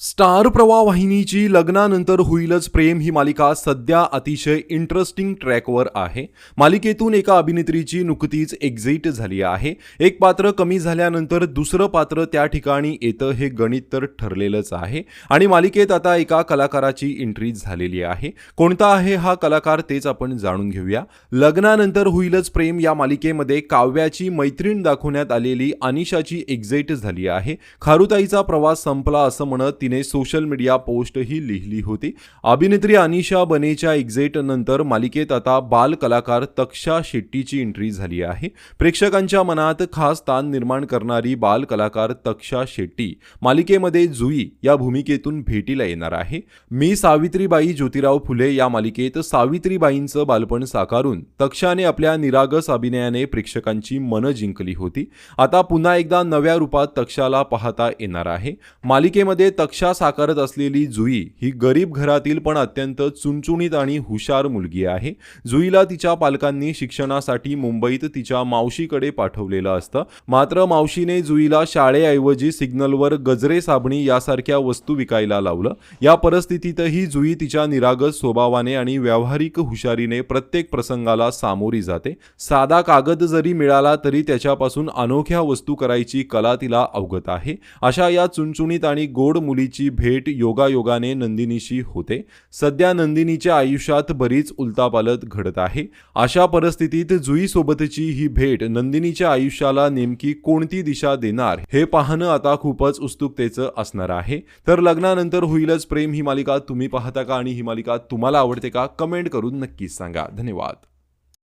Star प्रवाह वाहिनीची लग्नानंतर होईलच प्रेम ही मालिका सध्या अतिशय इंटरेस्टिंग ट्रॅकवर आहे। मालिकेतून एका अभिनेत्रीची नुकतीच एक्झिट झाली आहे। एक पात्र कमी झाल्यानंतर दुसरं पात्र त्या ठिकाणी येतं हे गणित तर ठरलेलंच आहे आणि मालिकेत आता एका कलाकाराची एंट्री झालेली आहे। कोणता आहे हा कलाकार तेच आपण जाणून घेऊया। लग्नानंतर होईलच प्रेम या मालिकेमध्ये काव्याची मैत्रीण दाखवण्यात आलेली अनिशाची एक्झिट झाली आहे। खारुताईचा प्रवास संपला असं म्हणत तिने सोशल मीडिया पोस्ट ही लिहिली होती। अभिनेत्री अनिशा बनेच्या एक्झिट नंतर मालिकेत आता बाल कलाकार तक्षा शेट्टीची एंट्री झाली आहे। प्रेक्षकांच्या मनात खास स्थान निर्माण करणारी बाल कलाकार तक्षा शेट्टी मालिकेमध्ये जुई या भूमिकेतून भेटीला येणार आहे। मी सावित्रीबाई ज्योतिराव फुले या मालिकेत सावित्रीबाईंचं बालपण साकारून तक्षाने आपल्या निरागस अभिनयाने प्रेक्षकांची मनं जिंकली होती। आता पुन्हा एकदा नव्या रूपात तक्षाला पाहता येणार आहे। मालिकेमध्ये तक्षा साकारत असलेली जुई ही गरीब घरातील पण अत्यंत चुणचुणीत आणि हुशार मुलगी आहे। जुईला तिच्या पालकांनी शिक्षणासाठी मुंबईत तिच्या मावशीकडे पाठवलेलं असतं, मात्र मावशीने जुईला शाळेऐवजी सिग्नलवर गजरे साबणी यासारख्या वस्तू विकायला लावलं। या परिस्थितीतही जुई तिच्या निरागस स्वभावाने आणि व्यावहारिक हुशारीने प्रत्येक प्रसंगाला सामोरी जाते। साधा कागद जरी मिळाला तरी त्याच्यापासून अनोख्या वस्तू करायची कला तिला अवगत आहे। अशा या चुणचुणीत आणि गोड मुलीची भेट योगायोगाने नंदिनीशी होते। सध्या नंदिनीच्या आयुष्यात बरीच उलथापालथ घडत आहे। अशा परिस्थितीत जुई सोबतची ही भेट नंदिनीच्या आयुष्याला नेमकी कोणती दिशा देणार हे पाहणं आता खूपच उत्सुकतेचं असणार आहे। तर लग्नानंतर होईलच प्रेम ही मालिका तुम्ही पाहता का आणि ही मालिका तुम्हाला आवडते का? कमेंट करून नक्कीच सांगा। धन्यवाद।